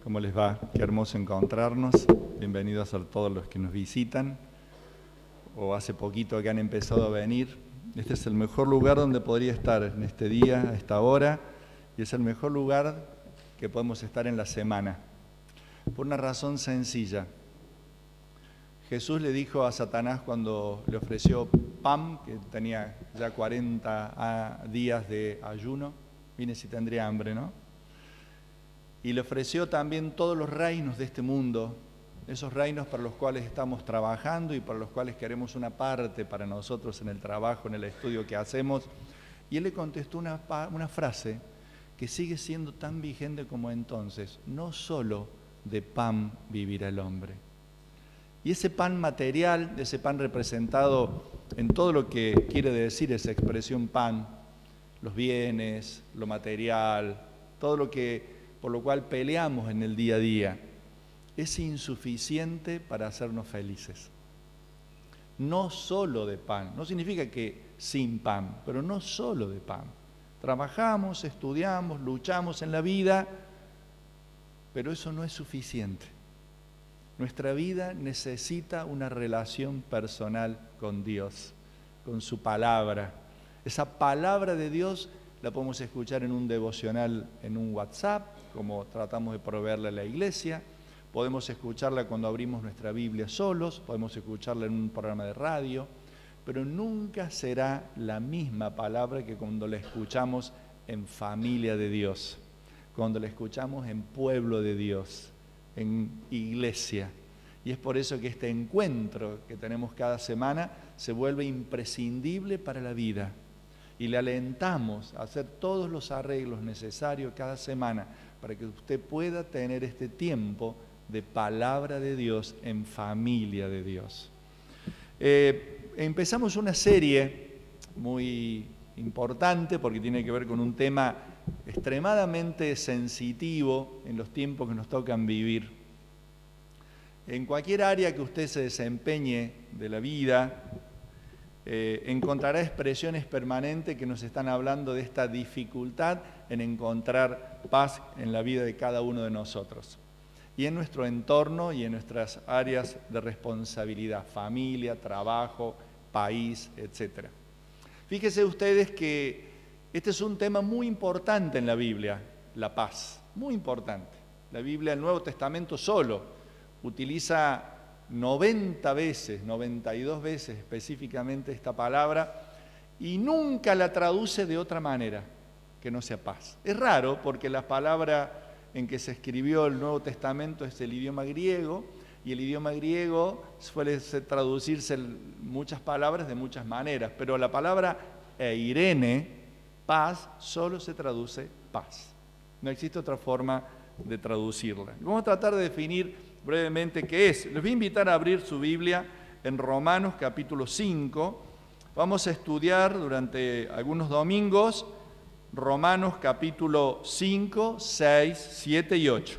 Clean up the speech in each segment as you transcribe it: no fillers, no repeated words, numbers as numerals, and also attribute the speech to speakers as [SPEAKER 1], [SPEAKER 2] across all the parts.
[SPEAKER 1] ¿Cómo les va? Qué hermoso encontrarnos. Bienvenidos a todos los que nos visitan o hace poquito que han empezado a venir. Este es el mejor lugar donde podría estar en este día, a esta hora, y es el mejor lugar que podemos estar en la semana. Por una razón sencilla. Jesús le dijo a Satanás cuando le ofreció pan, que tenía ya 40 días de ayuno, vine si tendría hambre, ¿no? Y le ofreció también todos los reinos de este mundo, esos reinos para los cuales estamos trabajando y para los cuales queremos una parte para nosotros en el trabajo, en el estudio que hacemos. Y él le contestó una frase que sigue siendo tan vigente como entonces: no solo de pan vivirá el hombre. Y ese pan material, ese pan representado en todo lo que quiere decir esa expresión pan, los bienes, lo material, todo lo que por lo cual peleamos en el día a día, es insuficiente para hacernos felices. No solo de pan, no significa que sin pan, pero no solo de pan. Trabajamos, estudiamos, luchamos en la vida, pero eso no es suficiente. Nuestra vida necesita una relación personal con Dios, con su palabra. Esa palabra de Dios la podemos escuchar en un devocional, en un WhatsApp, como tratamos de proveerle a la iglesia. Podemos escucharla cuando abrimos nuestra Biblia solos, podemos escucharla en un programa de radio, pero nunca será la misma palabra que cuando la escuchamos en familia de Dios, cuando la escuchamos en pueblo de Dios, en iglesia. Y es por eso que este encuentro que tenemos cada semana se vuelve imprescindible para la vida. Y le alentamos a hacer todos los arreglos necesarios cada semana para que usted pueda tener este tiempo de palabra de Dios en familia de Dios. Empezamos una serie muy importante porque tiene que ver con un tema extremadamente sensitivo en los tiempos que nos tocan vivir. En cualquier área que usted se desempeñe de la vida, encontrará expresiones permanentes que nos están hablando de esta dificultad en encontrar paz en la vida de cada uno de nosotros y en nuestro entorno y en nuestras áreas de responsabilidad, familia, trabajo, país, etc. Fíjense ustedes que este es un tema muy importante en la Biblia, la paz, muy importante. La Biblia, el Nuevo Testamento solo utiliza 90 veces, 92 veces específicamente esta palabra y nunca la traduce de otra manera que no sea paz. Es raro porque la palabra en que se escribió el Nuevo Testamento es el idioma griego y el idioma griego suele traducirse muchas palabras de muchas maneras, pero la palabra eirene, paz, solo se traduce paz. No existe otra forma de traducirla. Vamos a tratar de definir brevemente qué es. Les voy a invitar a abrir su Biblia en Romanos capítulo 5. Vamos a estudiar durante algunos domingos Romanos capítulo 5, 6, 7 y 8,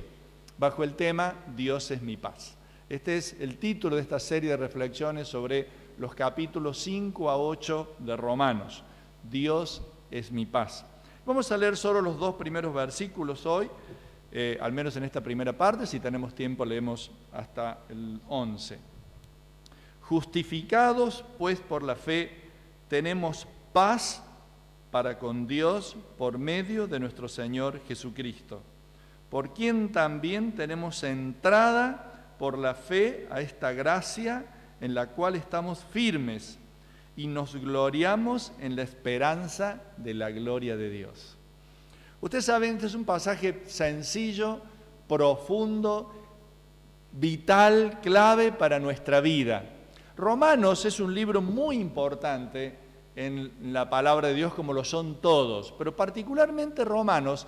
[SPEAKER 1] bajo el tema Dios es mi paz. Este es el título de esta serie de reflexiones sobre los capítulos 5 a 8 de Romanos. Dios es mi paz. Vamos a leer solo los dos primeros versículos hoy. Al menos en esta primera parte, si tenemos tiempo leemos hasta el 11. Justificados pues por la fe, tenemos paz para con Dios por medio de nuestro Señor Jesucristo, por quien también tenemos entrada por la fe a esta gracia en la cual estamos firmes y nos gloriamos en la esperanza de la gloria de Dios. Ustedes saben, este es un pasaje sencillo, profundo, vital, clave para nuestra vida. Romanos es un libro muy importante en la palabra de Dios, como lo son todos, pero particularmente Romanos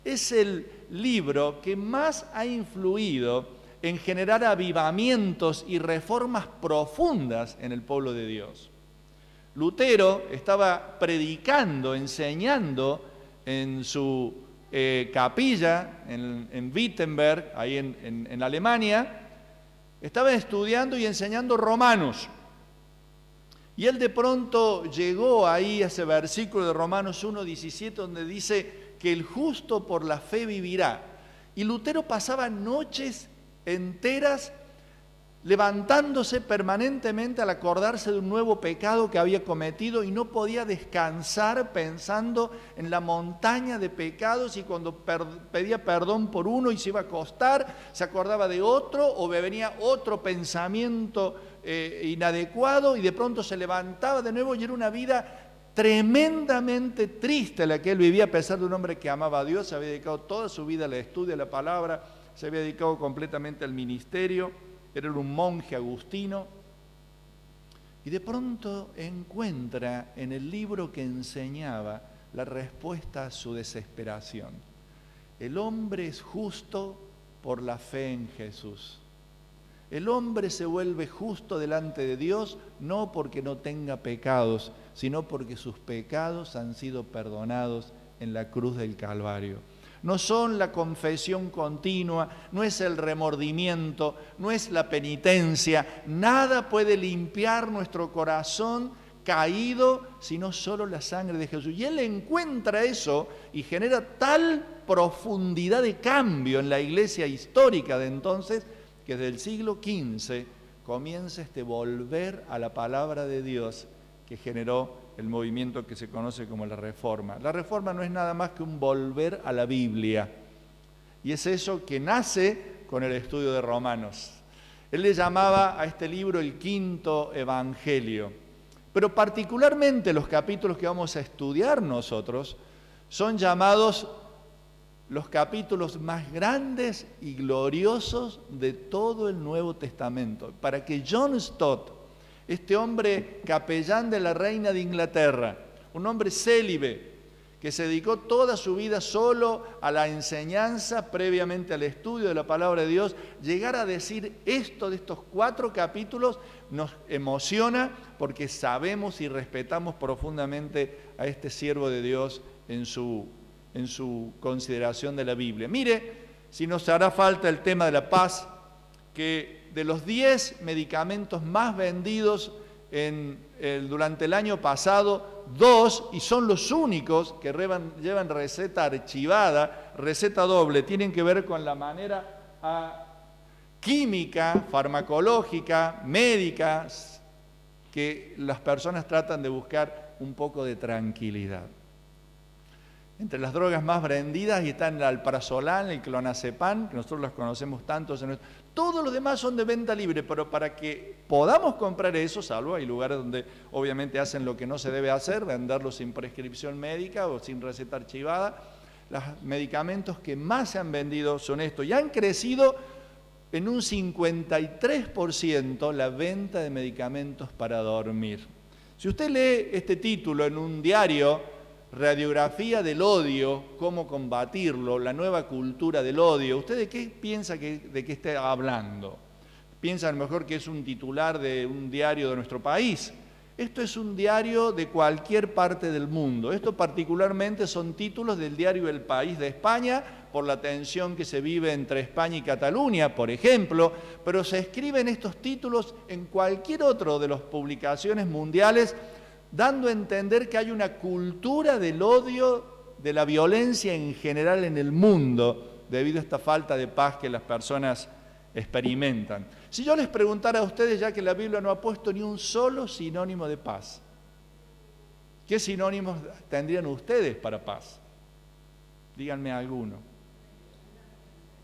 [SPEAKER 1] es el libro que más ha influido en generar avivamientos y reformas profundas en el pueblo de Dios. Lutero estaba predicando, enseñando en su capilla en Wittenberg, ahí en Alemania, estaba estudiando y enseñando Romanos. Y él de pronto llegó ahí a ese versículo de Romanos 1:17 donde dice que el justo por la fe vivirá. Y Lutero pasaba noches enteras levantándose permanentemente al acordarse de un nuevo pecado que había cometido y no podía descansar pensando en la montaña de pecados, y cuando pedía perdón por uno y se iba a acostar, se acordaba de otro o venía otro pensamiento inadecuado y de pronto se levantaba de nuevo, y era una vida tremendamente triste la que él vivía, a pesar de un hombre que amaba a Dios, se había dedicado toda su vida al estudio de la palabra, se había dedicado completamente al ministerio. Era un monje agustino, y de pronto encuentra en el libro que enseñaba la respuesta a su desesperación. El hombre es justo por la fe en Jesús. El hombre se vuelve justo delante de Dios no porque no tenga pecados, sino porque sus pecados han sido perdonados en la cruz del Calvario. No son la confesión continua, no es el remordimiento, no es la penitencia. Nada puede limpiar nuestro corazón caído, sino solo la sangre de Jesús. Y él encuentra eso y genera tal profundidad de cambio en la iglesia histórica de entonces, que desde el siglo XV comienza este volver a la palabra de Dios que generó el movimiento que se conoce como la Reforma. La Reforma no es nada más que un volver a la Biblia, y es eso que nace con el estudio de Romanos. Él le llamaba a este libro el quinto evangelio, pero particularmente los capítulos que vamos a estudiar nosotros son llamados los capítulos más grandes y gloriosos de todo el Nuevo Testamento, para que John Stott, este hombre capellán de la reina de Inglaterra, un hombre célibe que se dedicó toda su vida solo a la enseñanza, previamente al estudio de la palabra de Dios, llegar a decir esto de estos 4 capítulos nos emociona, porque sabemos y respetamos profundamente a este siervo de Dios en su consideración de la Biblia. Mire, si nos hará falta el tema de la paz, que de los 10 medicamentos más vendidos durante el año pasado, 2, y son los únicos que llevan receta archivada, receta doble, tienen que ver con la manera química, farmacológica, médica, que las personas tratan de buscar un poco de tranquilidad. Entre las drogas más vendidas están el alprazolam, el clonazepam, que nosotros los conocemos tantos. Todos los demás son de venta libre, pero para que podamos comprar eso, salvo hay lugares donde obviamente hacen lo que no se debe hacer, venderlo sin prescripción médica o sin receta archivada, los medicamentos que más se han vendido son estos, y han crecido en un 53% la venta de medicamentos para dormir. Si usted lee este título en un diario, Radiografía del odio, cómo combatirlo, la nueva cultura del odio, ¿usted de qué piensa de qué está hablando? ¿Piensa a lo mejor que es un titular de un diario de nuestro país? Esto es un diario de cualquier parte del mundo. Esto particularmente son títulos del diario El País de España, por la tensión que se vive entre España y Cataluña, por ejemplo, pero se escriben estos títulos en cualquier otro de las publicaciones mundiales, dando a entender que hay una cultura del odio, de la violencia en general en el mundo, debido a esta falta de paz que las personas experimentan. Si yo les preguntara a ustedes, ya que la Biblia no ha puesto ni un solo sinónimo de paz, ¿qué sinónimos tendrían ustedes para paz? Díganme alguno.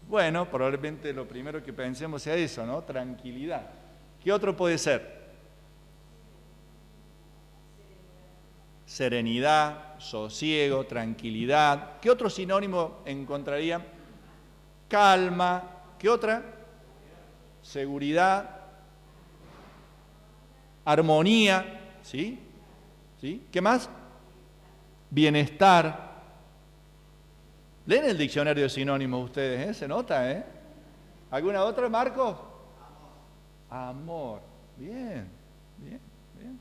[SPEAKER 1] Bueno, probablemente lo primero que pensemos sea eso, ¿no? Tranquilidad. ¿Qué otro puede ser? Serenidad, sosiego, tranquilidad. ¿Qué otro sinónimo encontrarían? Calma. ¿Qué otra? Seguridad. Armonía. ¿Sí? ¿Sí? ¿Qué más? Bienestar. ¿Leen el diccionario de sinónimos ustedes? ¿Eh? ¿Se nota? ¿Eh? ¿Alguna otra, Marcos? Amor. Bien, bien, bien.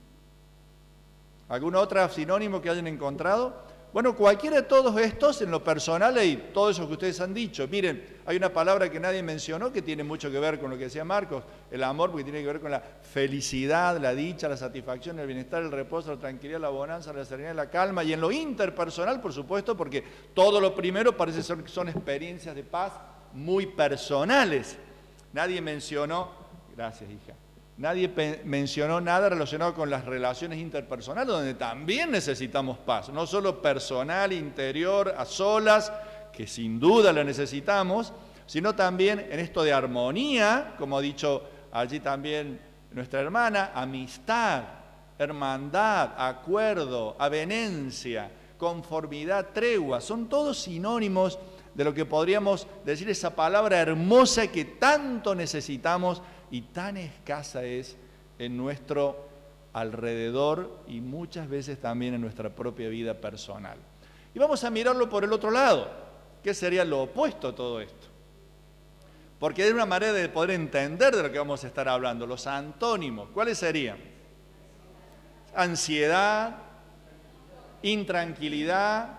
[SPEAKER 1] ¿Algún otro sinónimo que hayan encontrado? Bueno, cualquiera de todos estos, en lo personal, y todo eso que ustedes han dicho. Miren, hay una palabra que nadie mencionó que tiene mucho que ver con lo que decía Marcos, el amor, porque tiene que ver con la felicidad, la dicha, la satisfacción, el bienestar, el reposo, la tranquilidad, la bonanza, la serenidad, la calma, y en lo interpersonal, por supuesto, porque todo lo primero parece ser que son experiencias de paz muy personales. Nadie mencionó, gracias hija, nadie mencionó nada relacionado con las relaciones interpersonales, donde también necesitamos paz, no solo personal, interior, a solas, que sin duda la necesitamos, sino también en esto de armonía, como ha dicho allí también nuestra hermana, amistad, hermandad, acuerdo, avenencia, conformidad, tregua, son todos sinónimos de lo que podríamos decir esa palabra hermosa que tanto necesitamos y tan escasa es en nuestro alrededor y muchas veces también en nuestra propia vida personal. Y vamos a mirarlo por el otro lado, que sería lo opuesto a todo esto. Porque es una manera de poder entender de lo que vamos a estar hablando, los antónimos. ¿Cuáles serían? Ansiedad, intranquilidad,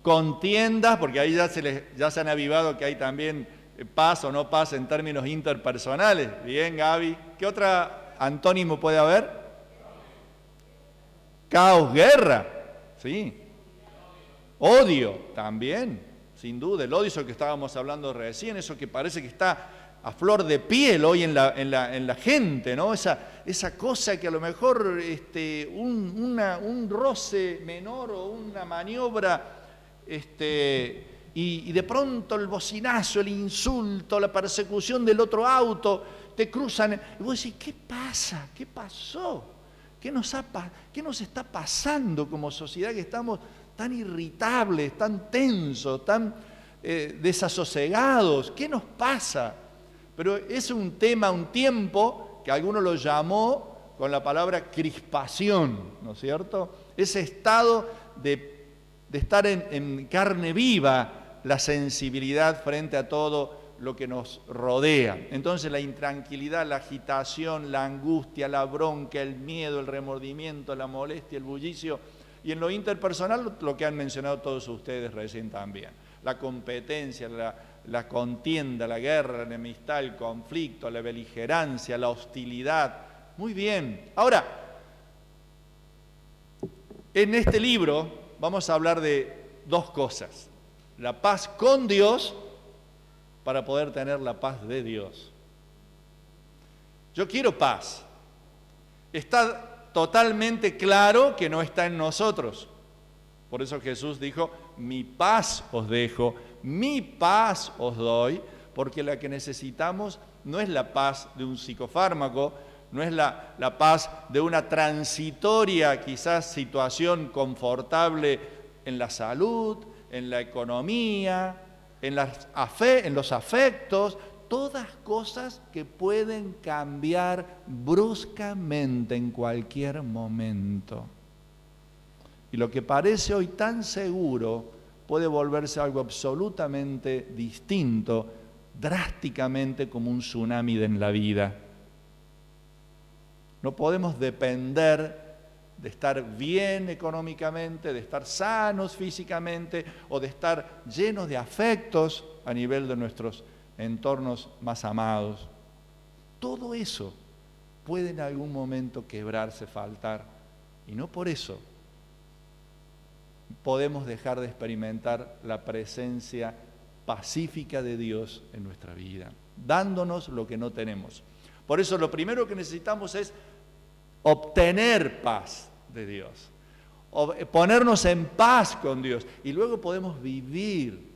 [SPEAKER 1] contiendas, porque ahí ya se han avivado que hay también paz o no paz en términos interpersonales. Bien, Gaby. ¿Qué otro antónimo puede haber? Caos, guerra. Sí. Odio también. Sin duda, el odio es lo que estábamos hablando recién, eso que parece que está a flor de piel hoy en la gente, ¿no? Esa cosa que a lo mejor un roce menor o una maniobra, y de pronto el bocinazo, el insulto, la persecución del otro auto, te cruzan, y vos decís, ¿qué pasa? ¿Qué pasó? ¿Qué nos está pasando como sociedad que estamos tan irritables, tan tensos, tan desasosegados? ¿Qué nos pasa? Pero es un tema, un tiempo que alguno lo llamó con la palabra crispación, ¿no es cierto? Ese estado de estar en carne viva, la sensibilidad frente a todo lo que nos rodea. Entonces la intranquilidad, la agitación, la angustia, la bronca, el miedo, el remordimiento, la molestia, el bullicio, y en lo interpersonal, lo que han mencionado todos ustedes recién también. La competencia, la contienda, la guerra, la enemistad, el conflicto, la beligerancia, la hostilidad. Muy bien. Ahora, en este libro vamos a hablar de dos cosas. La paz con Dios para poder tener la paz de Dios. Yo quiero paz. Está totalmente claro que no está en nosotros. Por eso Jesús dijo, mi paz os dejo, mi paz os doy, porque la que necesitamos no es la paz de un psicofármaco, no es la paz de una transitoria quizás situación confortable en la salud, en la economía, en los afectos, todas cosas que pueden cambiar bruscamente en cualquier momento. Y lo que parece hoy tan seguro puede volverse algo absolutamente distinto, drásticamente como un tsunami en la vida. No podemos depender de estar bien económicamente, de estar sanos físicamente o de estar llenos de afectos a nivel de nuestros entornos más amados. Todo eso puede en algún momento quebrarse, faltar, y no por eso podemos dejar de experimentar la presencia pacífica de Dios en nuestra vida, dándonos lo que no tenemos. Por eso lo primero que necesitamos es obtener paz de Dios, ponernos en paz con Dios, y luego podemos vivir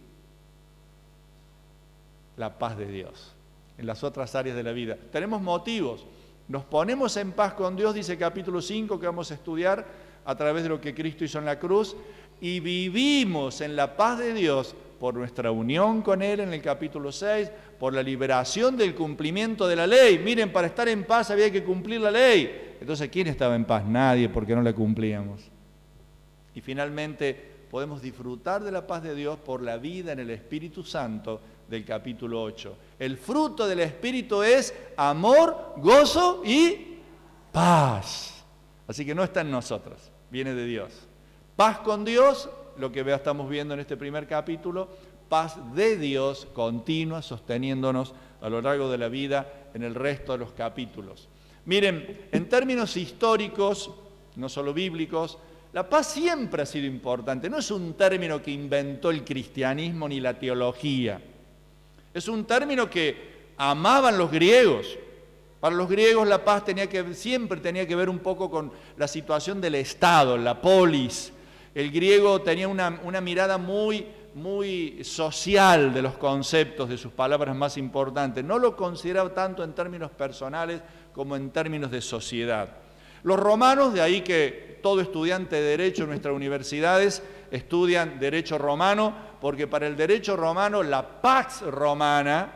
[SPEAKER 1] la paz de Dios en las otras áreas de la vida. Tenemos motivos, nos ponemos en paz con Dios, dice el capítulo 5 que vamos a estudiar a través de lo que Cristo hizo en la cruz, y vivimos en la paz de Dios por nuestra unión con Él en el capítulo 6, por la liberación del cumplimiento de la ley. Miren, para estar en paz había que cumplir la ley. Entonces, ¿quién estaba en paz? Nadie, porque no la cumplíamos. Y finalmente podemos disfrutar de la paz de Dios por la vida en el Espíritu Santo del capítulo 8. El fruto del Espíritu es amor, gozo y paz. Así que no está en nosotros, viene de Dios. Paz con Dios, lo que estamos viendo en este primer capítulo, paz de Dios continua, sosteniéndonos a lo largo de la vida en el resto de los capítulos. Miren, en términos históricos, no solo bíblicos, La paz siempre ha sido importante, no es un término que inventó el cristianismo ni la teología. Es un término que amaban los griegos. Para los griegos la paz siempre tenía que ver un poco con la situación del Estado, la polis. El griego tenía una mirada muy social de los conceptos, de sus palabras más importantes. No lo consideraba tanto en términos personales como en términos de sociedad. Los romanos, de ahí que todo estudiante de Derecho en nuestras universidades estudian Derecho romano, porque para el Derecho romano la pax romana,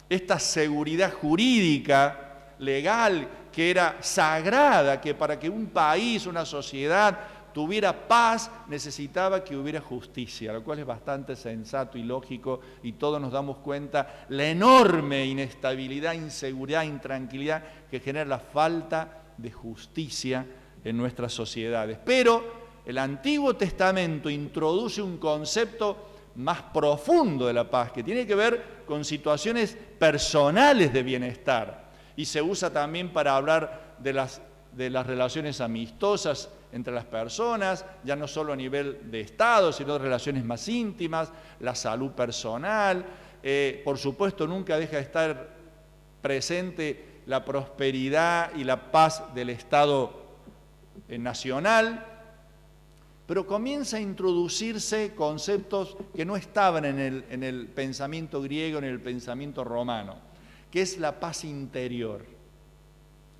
[SPEAKER 1] esta seguridad jurídica, legal, que era sagrada, que para que un país, una sociedad tuviera paz, necesitaba que hubiera justicia, lo cual es bastante sensato y lógico, y todos nos damos cuenta la enorme inestabilidad, inseguridad, intranquilidad que genera la falta de justicia en nuestras sociedades. Pero el Antiguo Testamento introduce un concepto más profundo de la paz, que tiene que ver con situaciones personales de bienestar, y se usa también para hablar de las relaciones amistosas entre las personas, ya no solo a nivel de Estado, sino de relaciones más íntimas, la salud personal. Por supuesto, nunca deja de estar presente la prosperidad y la paz del Estado nacional, pero comienza a introducirse conceptos que no estaban en el pensamiento griego, en el pensamiento romano, que es la paz interior.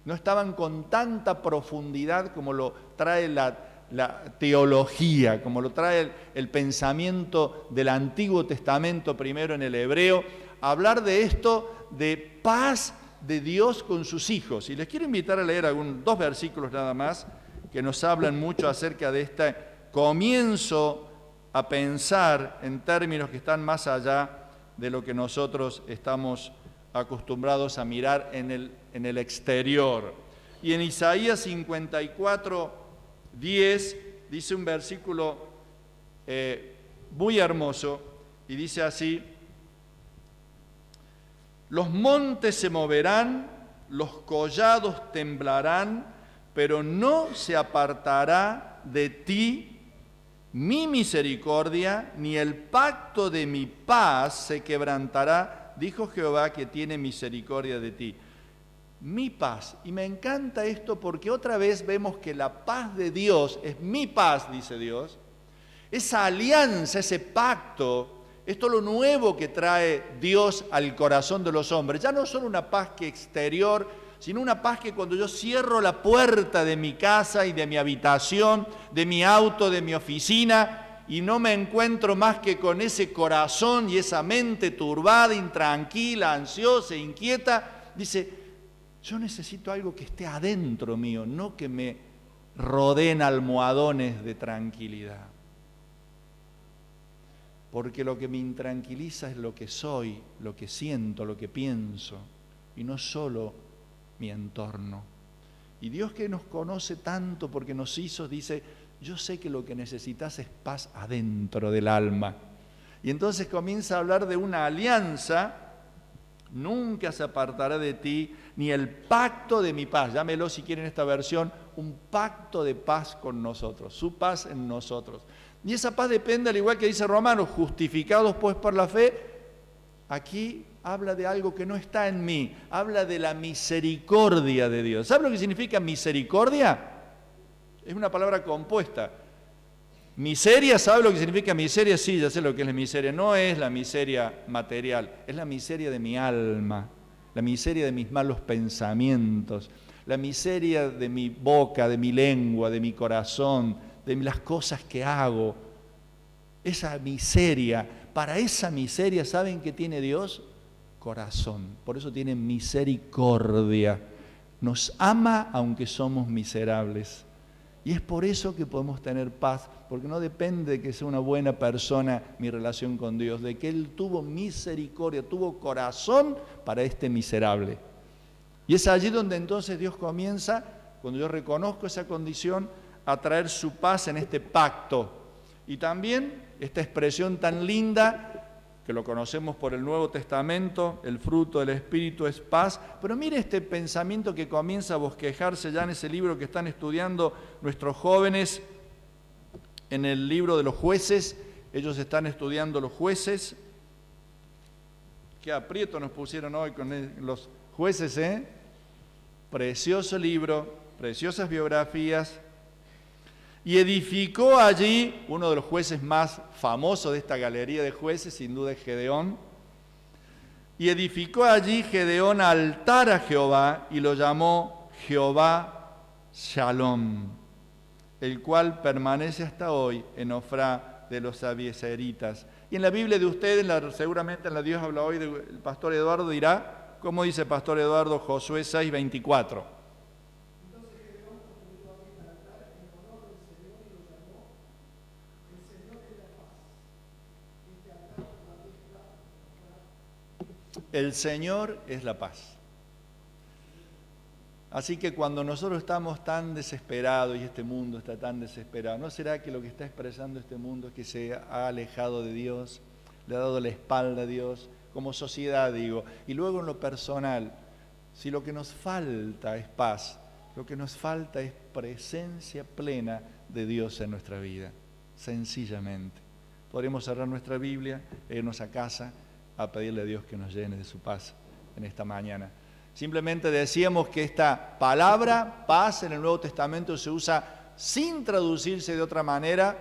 [SPEAKER 1] No estaban con tanta profundidad como lo trae la teología, como lo trae el pensamiento del Antiguo Testamento, primero en el hebreo, hablar de esto, de paz de Dios con sus hijos. Y les quiero invitar a leer dos versículos nada más, que nos hablan mucho acerca de este comienzo a pensar en términos que están más allá de lo que nosotros estamos acostumbrados a mirar en el exterior. Y en Isaías 54, 10, dice un versículo muy hermoso, y dice así: los montes se moverán, los collados temblarán, pero no se apartará de ti mi misericordia, ni el pacto de mi paz se quebrantará, dijo Jehová, que tiene misericordia de ti. Mi paz. Y me encanta esto porque otra vez vemos que la paz de Dios es mi paz, dice Dios. Esa alianza, ese pacto, esto es lo nuevo que trae Dios al corazón de los hombres. Ya no solo una paz que exterior, sino una paz que cuando yo cierro la puerta de mi casa y de mi habitación, de mi auto, de mi oficina, y no me encuentro más que con ese corazón y esa mente turbada, intranquila, ansiosa, inquieta, dice: yo necesito algo que esté adentro mío, no que me rodeen almohadones de tranquilidad. Porque lo que me intranquiliza es lo que soy, lo que siento, lo que pienso, y no solo mi entorno. Y Dios, que nos conoce tanto porque nos hizo, dice: yo sé que lo que necesitas es paz adentro del alma. Y entonces comienza a hablar de una alianza: nunca se apartará de ti, ni el pacto de mi paz. Llámelo, si quieren, esta versión, un pacto de paz con nosotros, su paz en nosotros. Y esa paz depende, al igual que dice Romanos, justificados pues por la fe. Aquí habla de algo que no está en mí, habla de la misericordia de Dios. ¿Sabe lo que significa misericordia? Es una palabra compuesta. Miseria, ¿sabe lo que significa miseria? Sí, ya sé lo que es la miseria. No es la miseria material, es la miseria de mi alma, la miseria de mis malos pensamientos, la miseria de mi boca, de mi lengua, de mi corazón, de las cosas que hago. Esa miseria, para esa miseria, ¿saben qué tiene Dios? Corazón. Por eso tiene misericordia. Nos ama aunque somos miserables. Y es por eso que podemos tener paz, porque no depende de que sea una buena persona mi relación con Dios, de que Él tuvo misericordia, tuvo corazón para este miserable. Y es allí donde entonces Dios comienza, cuando yo reconozco esa condición, a traer su paz en este pacto. Y también esta expresión tan linda, que lo conocemos por el Nuevo Testamento, el fruto del Espíritu es paz. Pero mire este pensamiento que comienza a bosquejarse ya en ese libro que están estudiando nuestros jóvenes, en el libro de los jueces. Ellos están estudiando los jueces. Qué aprieto nos pusieron hoy con los jueces, ¿eh? Precioso libro, preciosas biografías. Y edificó allí, uno de los jueces más famosos de esta galería de jueces, sin duda es Gedeón. Y edificó allí Gedeón altar a Jehová y lo llamó Jehová Shalom, el cual permanece hasta hoy en Ofrá de los abiezeritas. Y en la Biblia de ustedes, seguramente en la Dios habla hoy, el pastor Eduardo dirá, ¿cómo dice el pastor Eduardo? Josué 6:24. El Señor es la paz. Así que cuando nosotros estamos tan desesperados y este mundo está tan desesperado, ¿no será que lo que está expresando este mundo es que se ha alejado de Dios, le ha dado la espalda a Dios, como sociedad digo? Y luego en lo personal, si lo que nos falta es paz, lo que nos falta es presencia plena de Dios en nuestra vida, sencillamente. Podremos cerrar nuestra Biblia e irnos a casa a pedirle a Dios que nos llene de su paz en esta mañana. Simplemente decíamos que esta palabra, paz, en el Nuevo Testamento se usa sin traducirse de otra manera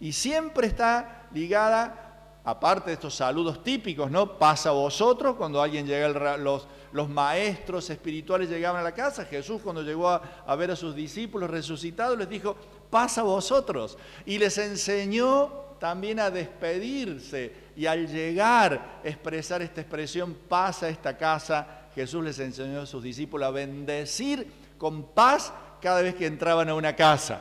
[SPEAKER 1] y siempre está ligada, aparte de estos saludos típicos, ¿no? Paz a vosotros, cuando alguien llega, los maestros espirituales llegaban a la casa. Jesús, cuando llegó a ver a sus discípulos resucitados, les dijo, paz a vosotros. Y les enseñó también a despedirse y al llegar expresar esta expresión, paz a esta casa. Jesús les enseñó a sus discípulos a bendecir con paz cada vez que entraban a una casa.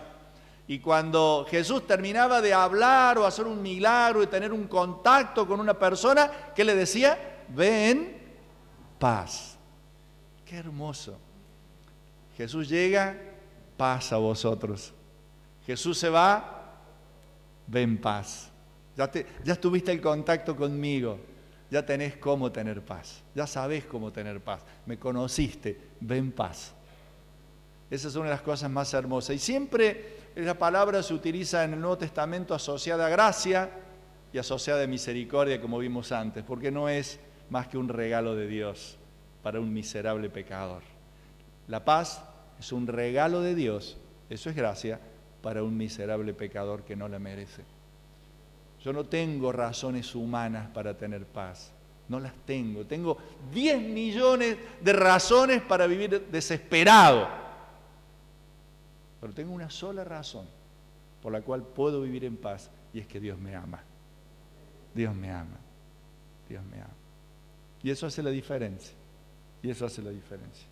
[SPEAKER 1] Y cuando Jesús terminaba de hablar o hacer un milagro y tener un contacto con una persona, ¿qué le decía? Ven, paz. Qué hermoso. Jesús llega, paz a vosotros. Jesús se va, ven paz. Ya tuviste el contacto conmigo, ya tenés cómo tener paz, ya sabés cómo tener paz, me conociste, ven paz. Esa es una de las cosas más hermosas. Y siempre la palabra se utiliza en el Nuevo Testamento asociada a gracia y asociada a misericordia, como vimos antes, porque no es más que un regalo de Dios para un miserable pecador. La paz es un regalo de Dios, eso es gracia, para un miserable pecador que no la merece. Yo no tengo razones humanas para tener paz, no las tengo. Tengo 10 millones de razones para vivir desesperado, pero tengo una sola razón por la cual puedo vivir en paz, y es que Dios me ama. Dios me ama. Dios me ama. Y eso hace la diferencia. Y eso hace la diferencia.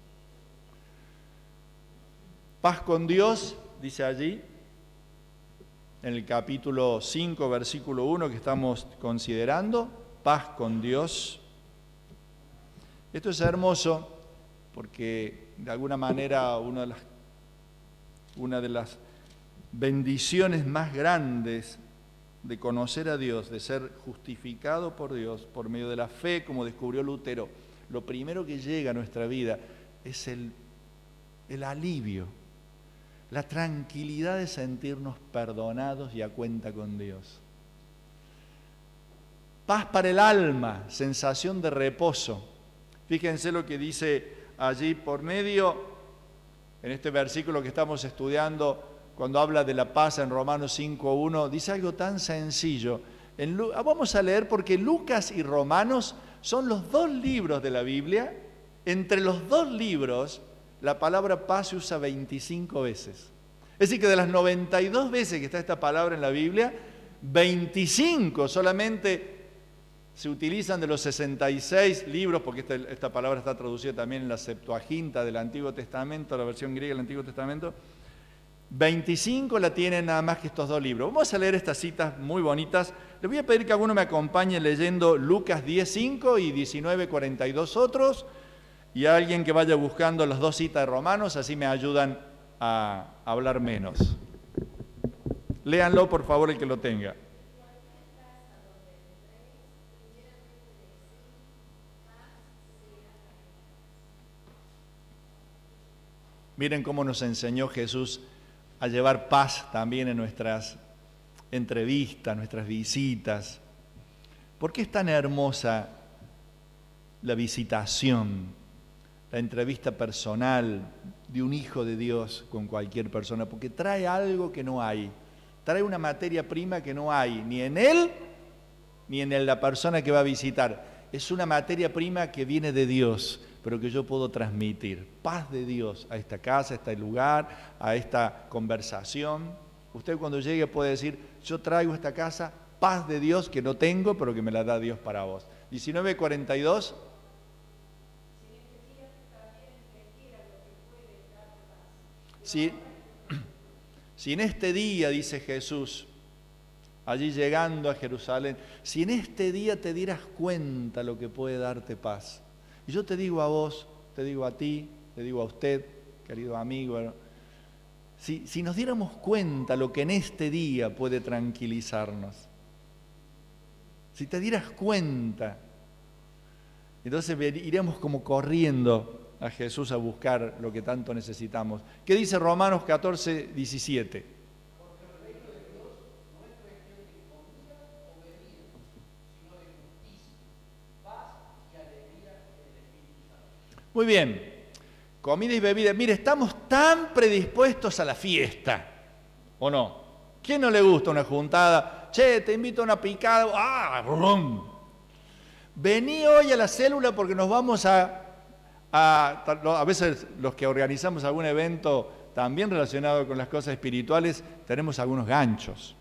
[SPEAKER 1] Paz con Dios, dice allí, en el capítulo 5, versículo 1 que estamos considerando, paz con Dios. Esto es hermoso porque de alguna manera una de las bendiciones más grandes de conocer a Dios, de ser justificado por Dios por medio de la fe, como descubrió Lutero, lo primero que llega a nuestra vida es el alivio, la tranquilidad de sentirnos perdonados y a cuenta con Dios. Paz para el alma, sensación de reposo. Fíjense lo que dice allí por medio, en este versículo que estamos estudiando, cuando habla de la paz en Romanos 5:1, dice algo tan sencillo. Vamos a leer porque Lucas y Romanos son los dos libros de la Biblia. Entre los dos libros, la palabra paz se usa 25 veces. Es decir, que de las 92 veces que está esta palabra en la Biblia, 25 solamente se utilizan de los 66 libros, porque esta palabra está traducida también en la Septuaginta del Antiguo Testamento, la versión griega del Antiguo Testamento. 25 la tienen nada más que estos dos libros. Vamos a leer estas citas muy bonitas. Les voy a pedir que alguno me acompañe leyendo Lucas 10:5 y 19:42 otros, y a alguien que vaya buscando las dos citas de Romanos, así me ayudan a hablar menos. Léanlo, por favor, el que lo tenga. Miren cómo nos enseñó Jesús a llevar paz también en nuestras entrevistas, nuestras visitas. ¿Por qué es tan hermosa la visitación, la entrevista personal de un hijo de Dios con cualquier persona? Porque trae algo que no hay, trae una materia prima que no hay, ni en él, ni en la persona que va a visitar. Es una materia prima que viene de Dios, pero que yo puedo transmitir. Paz de Dios a esta casa, a este lugar, a esta conversación. Usted cuando llegue puede decir, yo traigo a esta casa paz de Dios que no tengo, pero que me la da Dios para vos. 19:42. Si en este día, dice Jesús, allí llegando a Jerusalén, si en este día te dieras cuenta lo que puede darte paz. Y yo te digo a vos, te digo a ti, te digo a usted, querido amigo, si nos diéramos cuenta lo que en este día puede tranquilizarnos, si te dieras cuenta, entonces iríamos como corriendo a Jesús a buscar lo que tanto necesitamos. ¿Qué dice Romanos 14:17? Muy bien, comida y bebida. Mire, estamos tan predispuestos a la fiesta, ¿o no? ¿Quién no le gusta una juntada? Che, te invito a una picada. ¡Ah! ¡Brum! Vení hoy a la célula porque nos vamos a veces los que organizamos algún evento también relacionado con las cosas espirituales, tenemos algunos ganchos.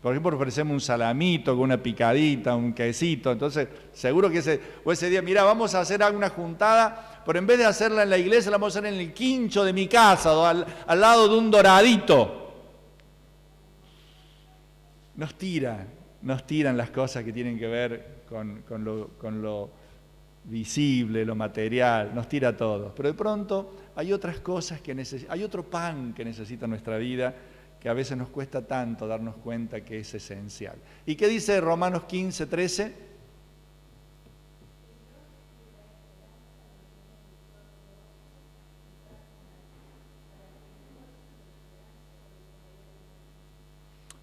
[SPEAKER 1] Por ejemplo, ofrecemos un salamito con una picadita, un quesito. Entonces, seguro que ese día, mira, vamos a hacer alguna juntada, pero en vez de hacerla en la iglesia, la vamos a hacer en el quincho de mi casa, al lado de un doradito. Nos tiran las cosas que tienen que ver con lo visible, lo material, nos tira a todos. Pero de pronto hay otras cosas hay otro pan que necesita nuestra vida, que a veces nos cuesta tanto darnos cuenta que es esencial. ¿Y qué dice Romanos 15:13?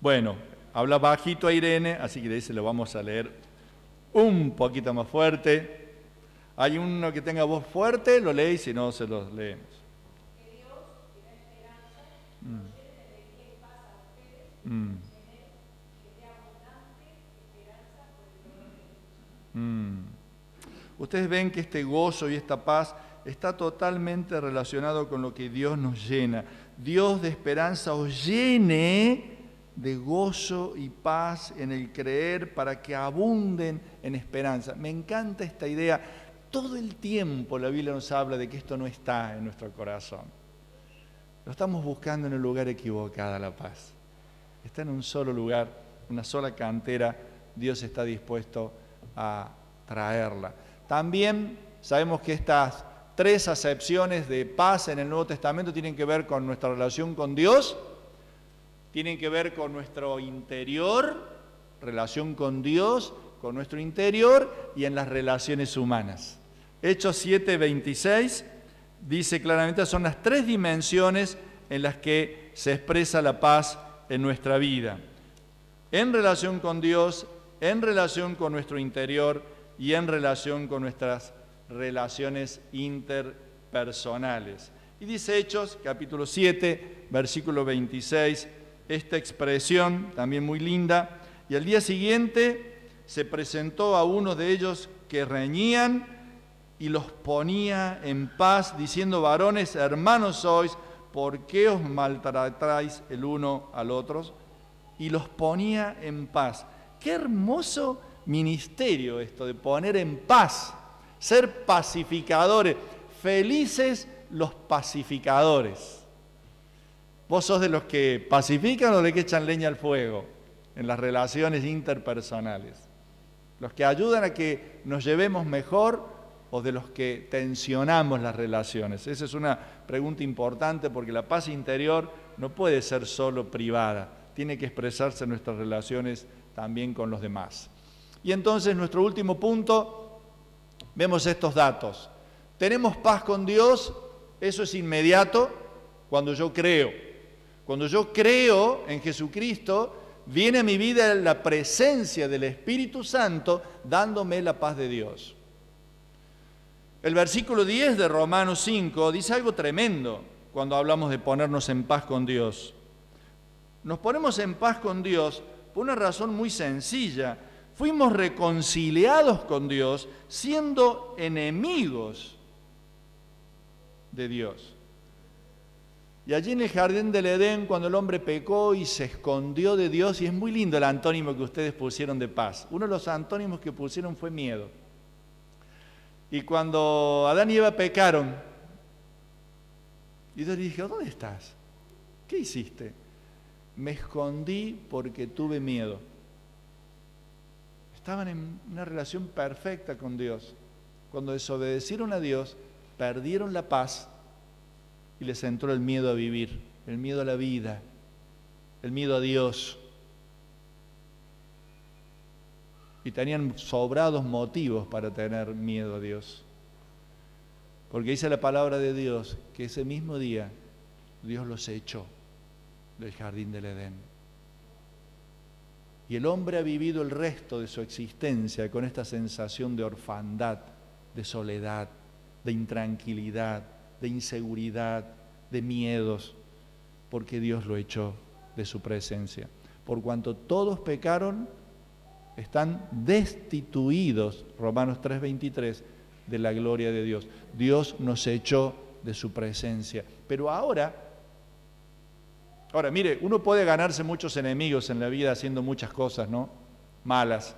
[SPEAKER 1] Bueno, habla bajito a Irene, así que de ese lo vamos a leer un poquito más fuerte. Hay uno que tenga voz fuerte, lo lee, y si no, se los leemos. Que Dios, que da esperanza, nos llene de alegría y paz a ustedes, en él, que dé abundante esperanza por el dolor de Jesús. Ustedes ven que este gozo y esta paz está totalmente relacionado con lo que Dios nos llena. Dios de esperanza os llene de gozo y paz en el creer para que abunden en esperanza. Me encanta esta idea. Todo el tiempo la Biblia nos habla de que esto no está en nuestro corazón. Lo estamos buscando en el lugar equivocado, la paz. Está en un solo lugar, una sola cantera. Dios está dispuesto a traerla. También sabemos que estas 3 acepciones de paz en el Nuevo Testamento tienen que ver con nuestra relación con Dios, tienen que ver con nuestro interior, relación con Dios, con nuestro interior y en las relaciones humanas. Hechos 7:26 dice claramente, son las 3 dimensiones en las que se expresa la paz en nuestra vida. En relación con Dios, en relación con nuestro interior y en relación con nuestras relaciones interpersonales. Y dice Hechos, capítulo 7, versículo 26, esta expresión también muy linda, y al día siguiente se presentó a uno de ellos que reñían y los ponía en paz, diciendo, varones, hermanos sois, ¿por qué os maltratáis el uno al otro? Y los ponía en paz. Qué hermoso ministerio esto de poner en paz, ser pacificadores, felices los pacificadores. ¿Vos sos de los que pacifican o de los que echan leña al fuego en las relaciones interpersonales? ¿Los que ayudan a que nos llevemos mejor o de los que tensionamos las relaciones? Esa es una pregunta importante porque la paz interior no puede ser solo privada, tiene que expresarse en nuestras relaciones también con los demás. Y entonces, nuestro último punto, vemos estos datos. Tenemos paz con Dios, eso es inmediato cuando yo creo. Cuando yo creo en Jesucristo, viene a mi vida la presencia del Espíritu Santo dándome la paz de Dios. El versículo 10 de Romanos 5 dice algo tremendo cuando hablamos de ponernos en paz con Dios. Nos ponemos en paz con Dios por una razón muy sencilla. Fuimos reconciliados con Dios siendo enemigos de Dios. Y allí en el jardín del Edén, cuando el hombre pecó y se escondió de Dios, y es muy lindo el antónimo que ustedes pusieron de paz. Uno de los antónimos que pusieron fue miedo. Y cuando Adán y Eva pecaron, y Dios le dijo, ¿dónde estás? ¿Qué hiciste? Me escondí porque tuve miedo. Estaban en una relación perfecta con Dios. Cuando desobedecieron a Dios, perdieron la paz y les entró el miedo a vivir, el miedo a la vida, el miedo a Dios. Y tenían sobrados motivos para tener miedo a Dios. Porque dice la palabra de Dios que ese mismo día Dios los echó del jardín del Edén. Y el hombre ha vivido el resto de su existencia con esta sensación de orfandad, de soledad, de intranquilidad, de inseguridad, de miedos, porque Dios lo echó de su presencia. Por cuanto todos pecaron, están destituidos, Romanos 3:23, de la gloria de Dios. Dios nos echó de su presencia. Pero ahora, mire, uno puede ganarse muchos enemigos en la vida haciendo muchas cosas, ¿no? Malas.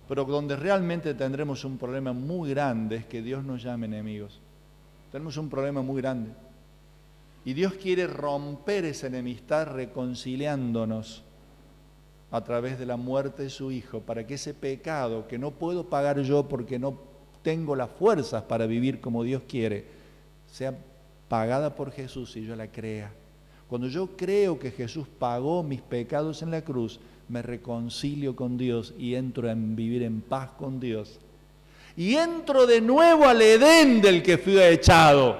[SPEAKER 1] Pero donde realmente tendremos un problema muy grande es que Dios nos llame enemigos. Tenemos un problema muy grande. Y Dios quiere romper esa enemistad reconciliándonos a través de la muerte de su Hijo, para que ese pecado que no puedo pagar yo porque no tengo las fuerzas para vivir como Dios quiere, sea pagada por Jesús y yo la crea. Cuando yo creo que Jesús pagó mis pecados en la cruz, me reconcilio con Dios y entro a vivir en paz con Dios. Y entro de nuevo al Edén del que fui echado.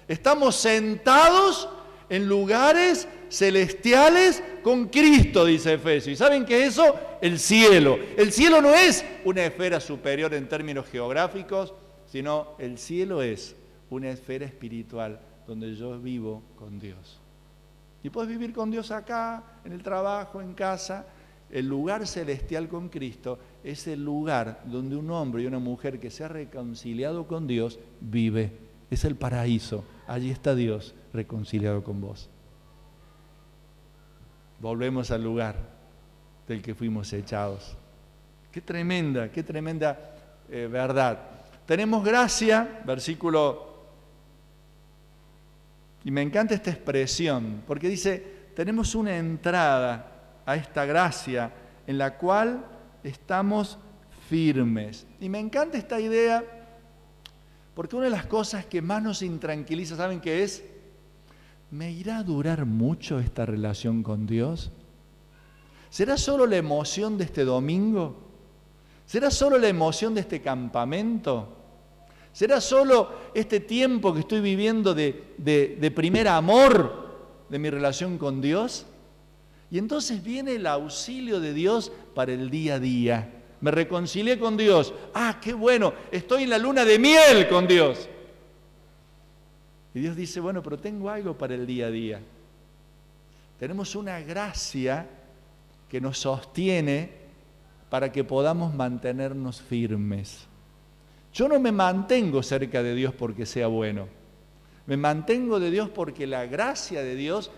[SPEAKER 1] Estamos sentados en lugares celestiales con Cristo, dice Efesios. ¿Y saben qué es eso? El cielo. El cielo no es una esfera superior en términos geográficos, sino el cielo es una esfera espiritual donde yo vivo con Dios. Y puedes vivir con Dios acá, en el trabajo, en casa. El lugar celestial con Cristo es el lugar donde un hombre y una mujer que se ha reconciliado con Dios vive. Es el paraíso. Allí está Dios reconciliado con vos. Volvemos al lugar del que fuimos echados. Qué tremenda verdad. Tenemos gracia, versículo. Y me encanta esta expresión, porque dice, tenemos una entrada a esta gracia en la cual estamos firmes. Y me encanta esta idea, porque una de las cosas que más nos intranquiliza, ¿saben qué es? ¿Me irá a durar mucho esta relación con Dios? ¿Será solo la emoción de este domingo? ¿Será solo la emoción de este campamento? ¿Será solo este tiempo que estoy viviendo de primer amor de mi relación con Dios? Y entonces viene el auxilio de Dios para el día a día. Me reconcilié con Dios. ¡Ah, qué bueno! Estoy en la luna de miel con Dios. Y Dios dice, bueno, pero tengo algo para el día a día. Tenemos una gracia que nos sostiene para que podamos mantenernos firmes. Yo no me mantengo cerca de Dios porque sea bueno. Me mantengo de Dios porque la gracia de Dios